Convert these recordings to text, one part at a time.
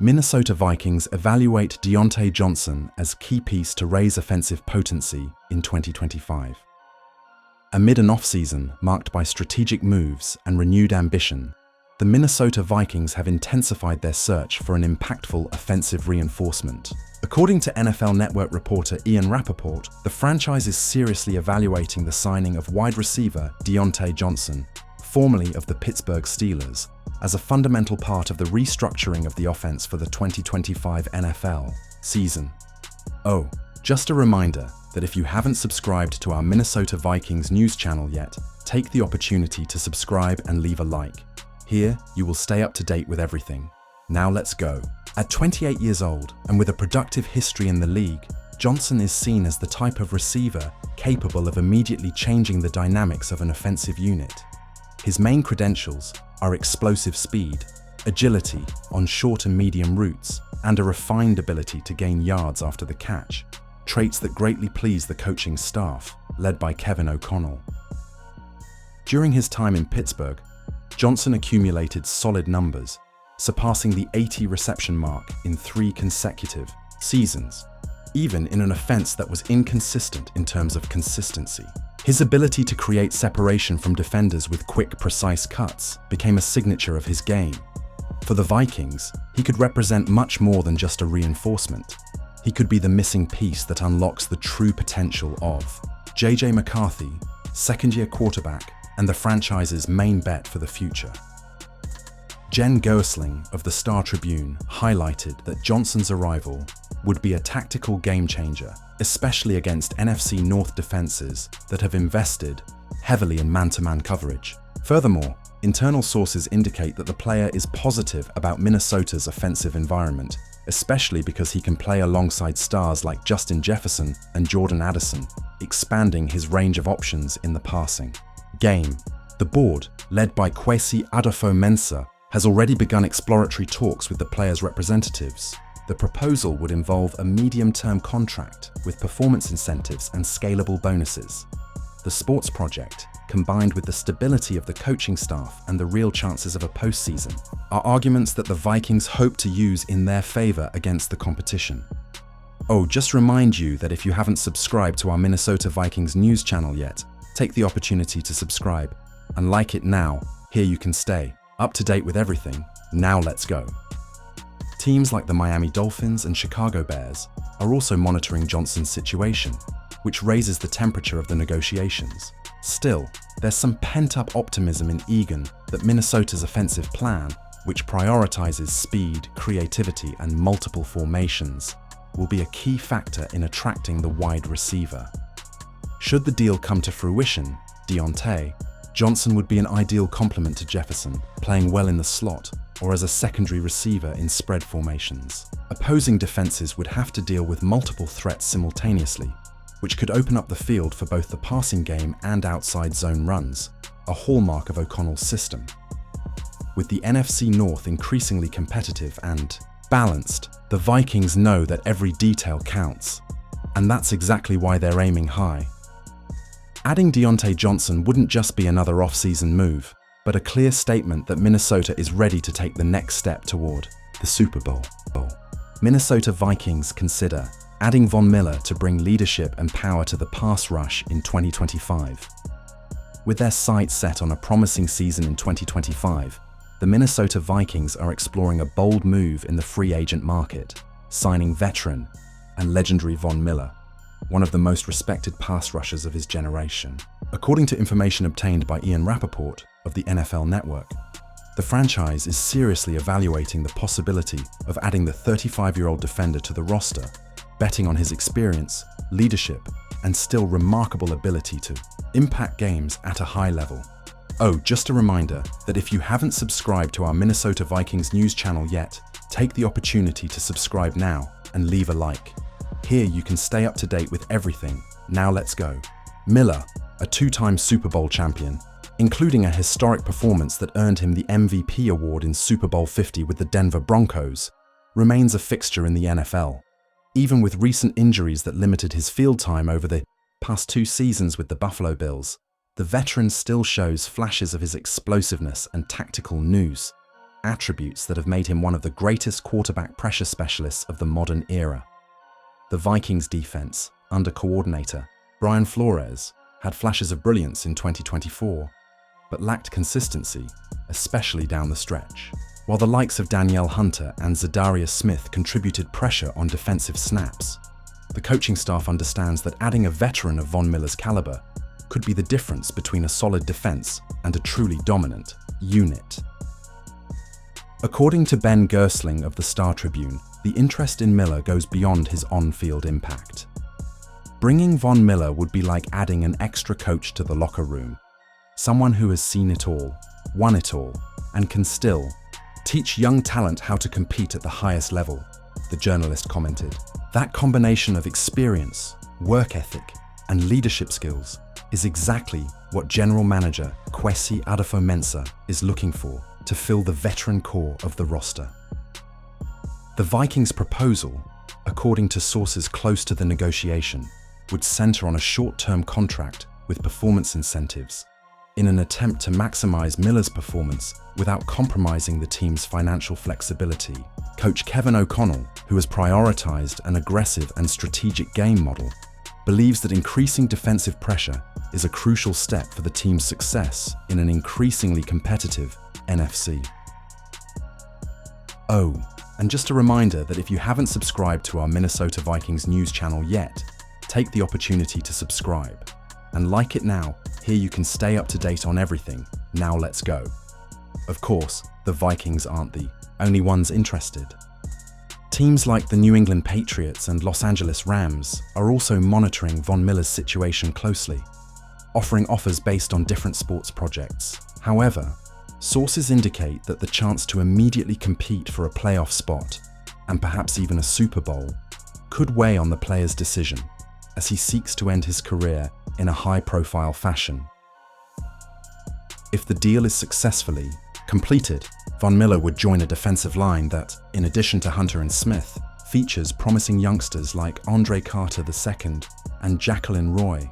Minnesota Vikings evaluate Deontay Johnson as key piece to raise offensive potency in 2025. Amid an offseason marked by strategic moves and renewed ambition, the Minnesota Vikings have intensified their search for an impactful offensive reinforcement. According to NFL Network reporter Ian Rappaport, the franchise is seriously evaluating the signing of wide receiver Deontay Johnson, formerly of the Pittsburgh Steelers, as a fundamental part of the restructuring of the offense for the 2025 NFL season. Oh, just a reminder that if you haven't subscribed to our Minnesota Vikings news channel yet, take the opportunity to subscribe and leave a like. Here, you will stay up to date with everything. Now let's go. At 28 years old and with a productive history in the league, Johnson is seen as the type of receiver capable of immediately changing the dynamics of an offensive unit. His main credentials are explosive speed, agility on short and medium routes, and a refined ability to gain yards after the catch, traits that greatly please the coaching staff, led by Kevin O'Connell. During his time in Pittsburgh, Johnson accumulated solid numbers, surpassing the 80 reception mark in 3 consecutive seasons, even in an offense that was inconsistent in terms of consistency. His ability to create separation from defenders with quick, precise cuts became a signature of his game. For the Vikings, he could represent much more than just a reinforcement. He could be the missing piece that unlocks the true potential of J.J. McCarthy, second-year quarterback, and the franchise's main bet for the future. Jen Gersling of the Star Tribune highlighted that Johnson's arrival would be a tactical game-changer, especially against NFC North defenses that have invested heavily in man-to-man coverage. Furthermore, internal sources indicate that the player is positive about Minnesota's offensive environment, especially because he can play alongside stars like Justin Jefferson and Jordan Addison, expanding his range of options in the passing game. The board, led by Kwesi Adofo-Mensah, has already begun exploratory talks with the player's representatives. The proposal would involve a medium-term contract with performance incentives and scalable bonuses. The sports project, combined with the stability of the coaching staff and the real chances of a postseason, are arguments that the Vikings hope to use in their favor against the competition. Oh, just remind you that if you haven't subscribed to our Minnesota Vikings news channel yet, take the opportunity to subscribe and like it now. Here you can stay up to date with everything. Now let's go. Teams like the Miami Dolphins and Chicago Bears are also monitoring Johnson's situation, which raises the temperature of the negotiations. Still, there's some pent-up optimism in Egan that Minnesota's offensive plan, which prioritizes speed, creativity, and multiple formations, will be a key factor in attracting the wide receiver. Should the deal come to fruition, Deontay Johnson would be an ideal complement to Jefferson, playing well in the slot or as a secondary receiver in spread formations. Opposing defenses would have to deal with multiple threats simultaneously, which could open up the field for both the passing game and outside zone runs, a hallmark of O'Connell's system. With the NFC North increasingly competitive and balanced, the Vikings know that every detail counts, and that's exactly why they're aiming high. Adding Deontay Johnson wouldn't just be another off-season move, but a clear statement that Minnesota is ready to take the next step toward the Super Bowl. Minnesota Vikings consider adding Von Miller to bring leadership and power to the pass rush in 2025. With their sights set on a promising season in 2025, the Minnesota Vikings are exploring a bold move in the free agent market, signing veteran and legendary Von Miller, one of the most respected pass rushers of his generation. According to information obtained by Ian Rappaport of the NFL Network, the franchise is seriously evaluating the possibility of adding the 35-year-old defender to the roster, betting on his experience, leadership, and still remarkable ability to impact games at a high level. Oh, just a reminder that if you haven't subscribed to our Minnesota Vikings news channel yet, take the opportunity to subscribe now and leave a like. Here you can stay up to date with everything. Now let's go. Miller, a 2-time Super Bowl champion, including a historic performance that earned him the MVP award in Super Bowl 50 with the Denver Broncos, remains a fixture in the NFL. Even with recent injuries that limited his field time over the past 2 seasons with the Buffalo Bills, the veteran still shows flashes of his explosiveness and tactical nous. attributes that have made him one of the greatest quarterback pressure specialists of the modern era. The Vikings defense, under coordinator Brian Flores, had flashes of brilliance in 2024, but lacked consistency, especially down the stretch. While the likes of Danielle Hunter and Zadarius Smith contributed pressure on defensive snaps, the coaching staff understands that adding a veteran of Von Miller's caliber could be the difference between a solid defense and a truly dominant unit. According to Ben Gersling of the Star Tribune, the interest in Miller goes beyond his on-field impact. Bringing Von Miller would be like adding an extra coach to the locker room, someone who has seen it all, won it all, and can still teach young talent how to compete at the highest level, the journalist commented. That combination of experience, work ethic, and leadership skills is exactly what General Manager Kwesi Adofo-Mensah is looking for to fill the veteran core of the roster. The Vikings' proposal, according to sources close to the negotiation, would center on a short-term contract with performance incentives in an attempt to maximize Miller's performance without compromising the team's financial flexibility. Coach Kevin O'Connell, who has prioritized an aggressive and strategic game model, believes that increasing defensive pressure is a crucial step for the team's success in an increasingly competitive NFC. Oh, and just a reminder that if you haven't subscribed to our Minnesota Vikings news channel yet, take the opportunity to subscribe. And like it now, here you can stay up to date on everything. Now let's go. Of course, the Vikings aren't the only ones interested. Teams like the New England Patriots and Los Angeles Rams are also monitoring Von Miller's situation closely, offering offers based on different sports projects. However, sources indicate that the chance to immediately compete for a playoff spot, and perhaps even a Super Bowl, could weigh on the player's decision as he seeks to end his career in a high-profile fashion. If the deal is successfully completed, Von Miller would join a defensive line that, in addition to Hunter and Smith, features promising youngsters like Andre Carter II and Jacqueline Roy.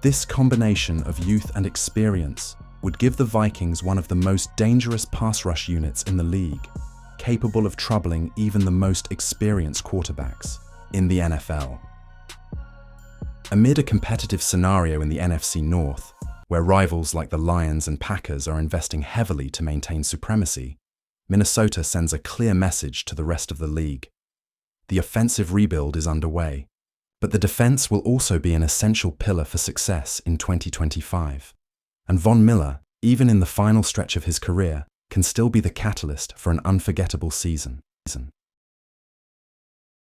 This combination of youth and experience would give the Vikings one of the most dangerous pass rush units in the league, capable of troubling even the most experienced quarterbacks in the NFL. Amid a competitive scenario in the NFC North, where rivals like the Lions and Packers are investing heavily to maintain supremacy, Minnesota sends a clear message to the rest of the league. The offensive rebuild is underway, but the defense will also be an essential pillar for success in 2025. And Von Miller, even in the final stretch of his career, can still be the catalyst for an unforgettable season.